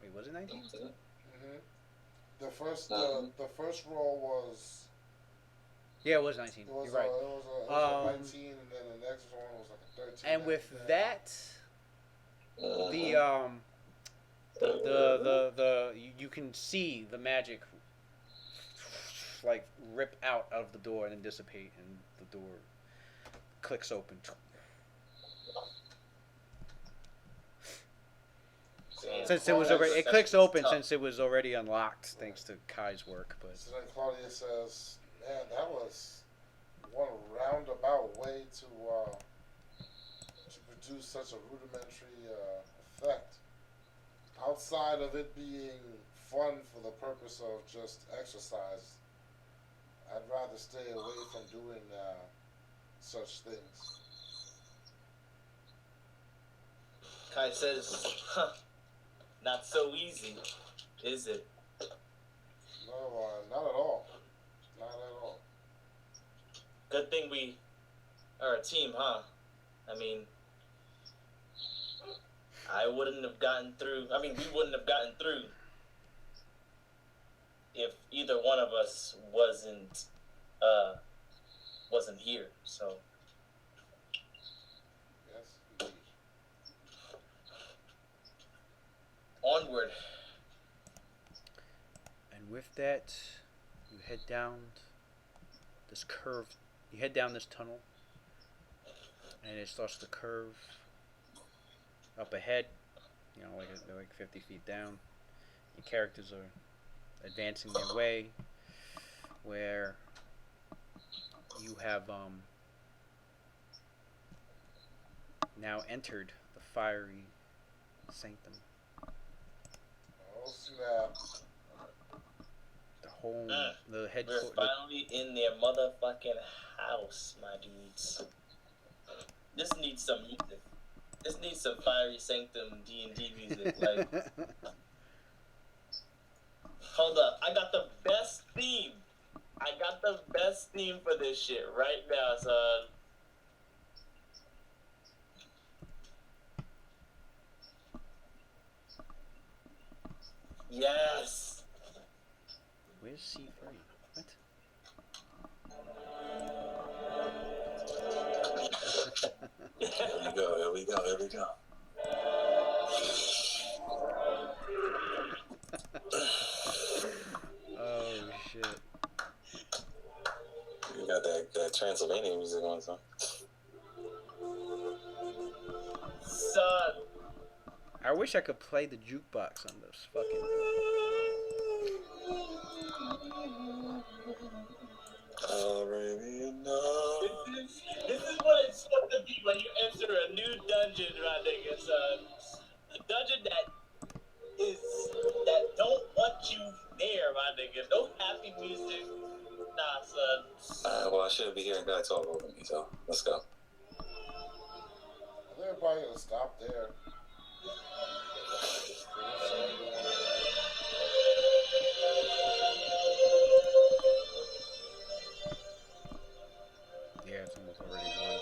Wait, was it 19? Mm-hmm. The first roll was. Yeah, it was 19. It was, You're right. it was a 19, and then the next one was like a 13. And with that, you can see the magic like rip out of the door and then dissipate, and the door clicks open. Since it was already, it clicks open since it was already unlocked thanks to Kai's work. But so then Claudia says, "Man, that was one roundabout way to produce such a rudimentary effect. Outside of it being fun for the purpose of just exercise, I'd rather stay away from doing such things. Kai says, huh, not so easy, is it? No, not at all. Not at all. Good thing we are a team, huh? I mean, I wouldn't have gotten through. I mean, we wouldn't have gotten through if either one of us wasn't here. So, Yes, indeed. onward. And with that, you head down this curve. You head down this tunnel, and it starts to curve up ahead. You know, like they're like 50 feet down. Your characters are advancing their way, where you have now entered the fiery sanctum. Oh snap! The whole the We're headquarters. finally in their motherfucking house, my dudes. This needs some music. This needs some fiery sanctum D&D music. Like, hold up, I got the best theme. I got the best theme for this shit right now, son. Yes. Where's C3? What? Here we go. Oh shit. You got that Transylvania music on, son. Son. I wish I could play the jukebox on this fucking. Arabian Nights. This is what it's supposed to be when you enter a new dungeon, my nigga, son. A dungeon that don't want you there, my nigga. No happy music. Nah, son. Well, I shouldn't be hearing guy talk over me, so let's go. They're probably gonna stop there. Yeah, it's almost already one.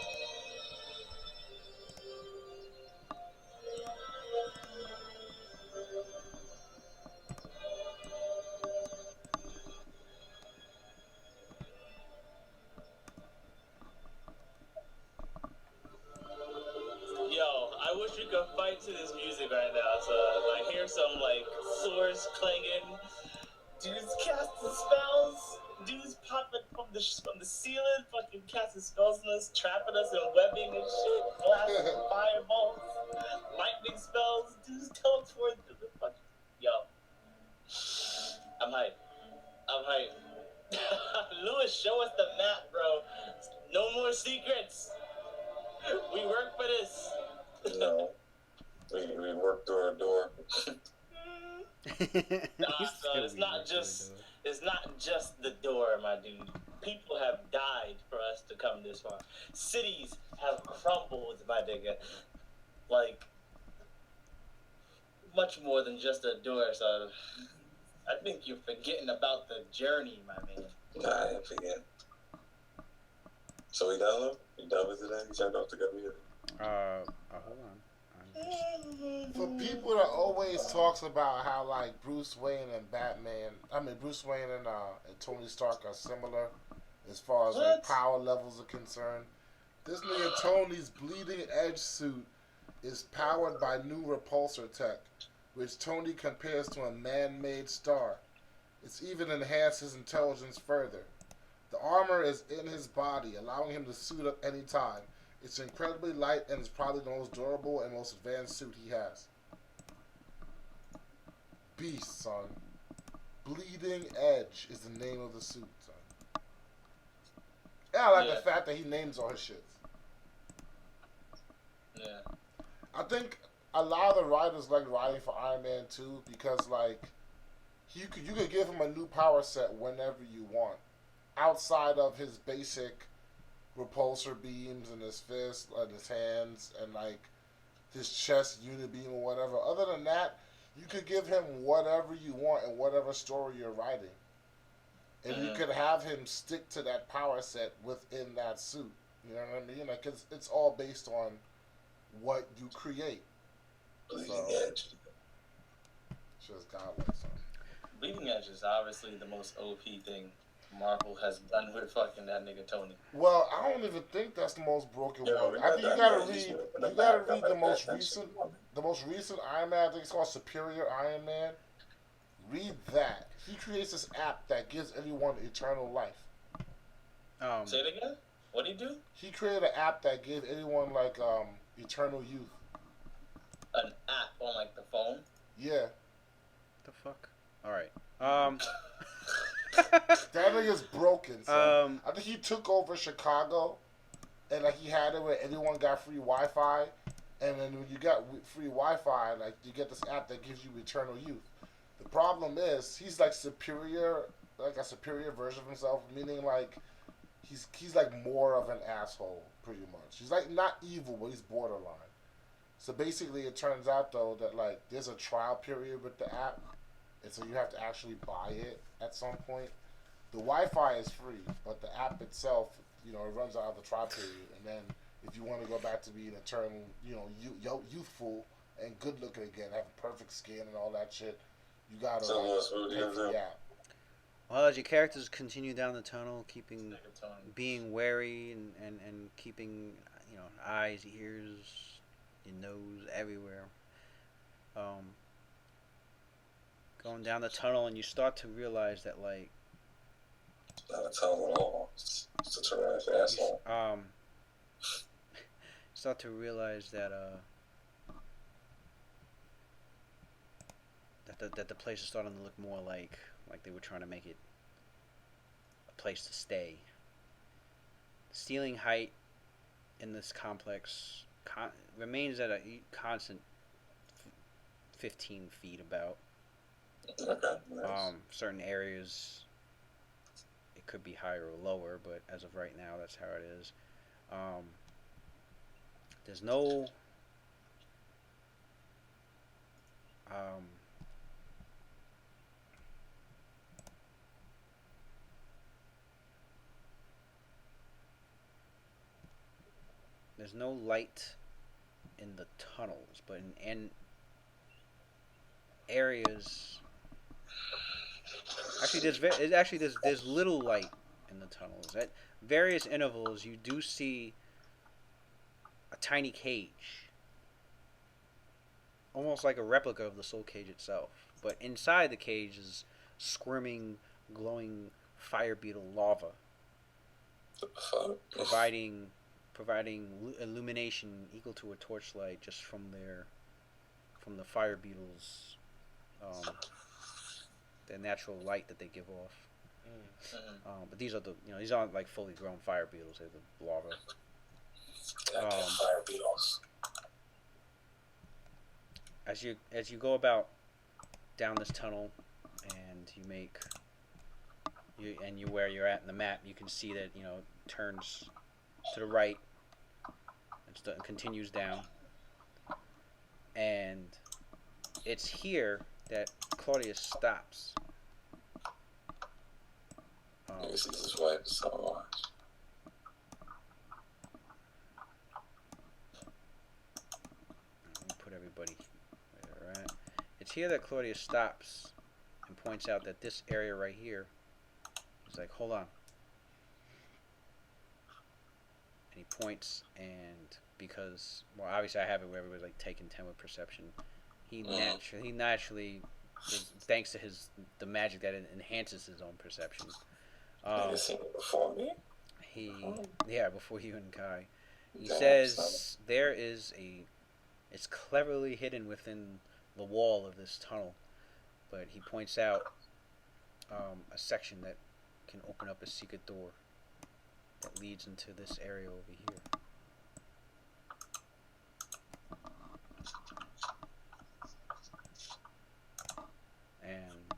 Yo, I wish we could fight to this music right now, son. I hear some, like, swords clanging. Dudes casting spells. Dudes popping from the ceiling, fucking casting spells on us, trapping us in webbing and shit, blasting fireballs, lightning spells. Dudes teleport to the fucking. Yo, I'm hyped. Lewis, show us the map, bro. No more secrets. We work for this. No, we worked through our door. Nah, son, it's not just the door, my dude. People have died for us to come this far. Cities have crumbled, my nigga. Like, much more than just a door, son. I think you're forgetting about the journey, my man. Nah, I didn't forget. So we done, Lou? You done with today? You turned off the computer? Hold on. For people that always talks about how like Bruce Wayne and Bruce Wayne and Tony Stark are similar as far as like power levels are concerned. This nigga Tony's bleeding edge suit is powered by new repulsor tech, which Tony compares to a man-made star. It's even enhanced his intelligence further. The armor is in his body, allowing him to suit up any time. It's incredibly light and is probably the most durable and most advanced suit he has. Beast, son. Bleeding Edge is the name of the suit, son. Yeah, I like the fact that he names all his shits. Yeah. I think a lot of the writers like writing for Iron Man too because like you could give him a new power set whenever you want, outside of his basic repulsor beams and his fist and his hands and like his chest unit beam or whatever. Other than that, you could give him whatever you want in whatever story you're writing, and you could have him stick to that power set within that suit. You know what I mean? Like it's all based on what you create. Bleeding Edge. Just godlike, son. Bleeding Edge is obviously the most OP thing Marvel has done with fucking that nigga Tony. Well, I don't even think that's the most broken one. I think you gotta read the most recent Iron Man. I think it's called Superior Iron Man. Read that. He creates this app that gives anyone eternal life. Say it again. What did he do? He created an app that gave anyone like eternal youth. An app on like the phone. Yeah. The fuck. All right. That nigga's broken. So I think he took over Chicago, and like he had it where anyone got free Wi-Fi, and then when you got free Wi-Fi, like you get this app that gives you eternal youth. The problem is he's like superior, like a superior version of himself, meaning like he's like more of an asshole, pretty much. He's like not evil, but he's borderline. So basically, it turns out though that like there's a trial period with the app, and so you have to actually buy it at some point. The Wi-Fi is free, but the app itself, you know, it runs out of the trial period, and then if you want to go back to being eternal, you know, youthful and good looking again, have a perfect skin and all that shit, you gotta pay for the app. Well, as your characters continue down the tunnel, being wary and keeping, you know, eyes, ears, your nose, everywhere. Going down the tunnel, and you start to realize that, like, not a tunnel at all. It's a terrific asshole. Start to realize that that the place is starting to look more like they were trying to make it a place to stay. The ceiling height in this complex remains at a constant 15 feet about. Okay, nice. Certain areas it could be higher or lower, but as of right now, that's how it is. There's no light in the tunnels, but in areas. Actually, there's little light in the tunnels. At various intervals, you do see a tiny cage, almost like a replica of the soul cage itself. But inside the cage is squirming, glowing fire beetle larva, providing illumination equal to a torchlight just from the fire beetles. The natural light that they give off. But these aren't like fully grown fire beetles. They're the larvae. Fire beetles. As you go about down this tunnel, and you where you're at in the map, you can see that it turns to the right and continues down, and it's here that Claudius stops. This is his wife so much. Let me put everybody where they're at. It's here that Claudius stops and points out that this area right here is like, hold on. And he points, and because, well, obviously I have it where everybody's like taking 10 with perception. He naturally, thanks to the magic that enhances his own perception. You seen it before me? Before you and Kai. He says it's cleverly hidden within the wall of this tunnel, but he points out a section that can open up a secret door that leads into this area over here. And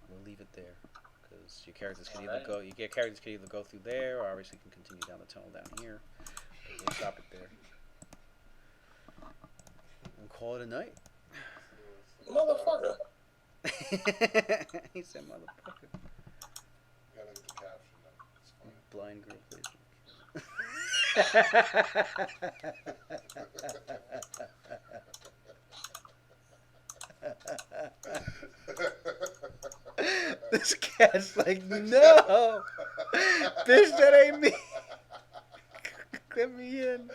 we'll leave it there because your characters can either go. Your characters can either go through there, or obviously can continue down the tunnel down here. We'll stop it there and call it a night. Motherfucker. He said, "Motherfucker." Gotta get the caption though. It's funny. Blind girl plays. This cat's like, no, bitch, that ain't me. Let me in.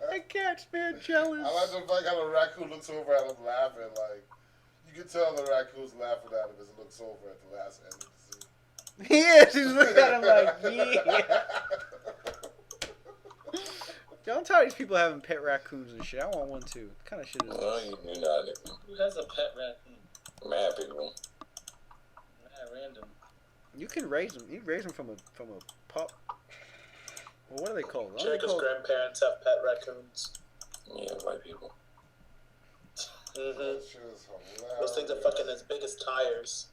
That cat's being jealous. I like the fact how the raccoon looks over at him laughing. Like, you can tell the raccoon's laughing at him as he looks over at the last end of the scene. He is. He's looking at him like, yeah. Yo, I'm tired of these people having pet raccoons and shit. I want one too. What kind of shit is this? No, you're not. Who has a pet raccoon? Mad people. Mad random. You can raise them. You raise them from a pup. Well, what are they called? Jericho's grandparents have pet raccoons. Yeah, white people. Mm-hmm. That shit is hilarious. Those things are fucking as big as tires.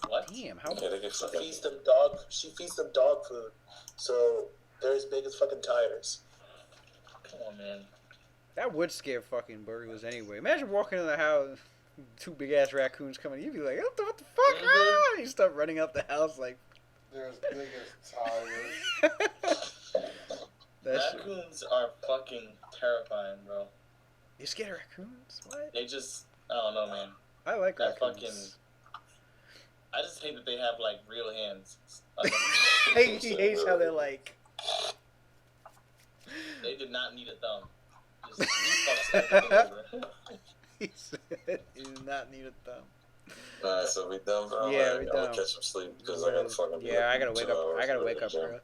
What? Damn, how? Yeah, they get She fucking. feeds them dog. She feeds them dog food, so they're as big as fucking tires. Come on, man. That would scare fucking burglars anyway. Imagine walking in the house, two big ass raccoons coming. You'd be like, what the fuck? Mhm. Ah! You start running up the house like. They're as big as tires. Raccoons are fucking terrifying, bro. You scared of raccoons? What? They just, I don't know, man. I like That raccoons. I just hate that they have like real hands. He hates how they're like. They did not need a thumb. Just fucks everything over. He said he did not need a thumb. Alright, so we done, bro. Yeah, Alright, we I'm done. gonna catch some sleep because I gotta fucking. Yeah, I gotta wake up. I gotta 2 wake up, hours, bro.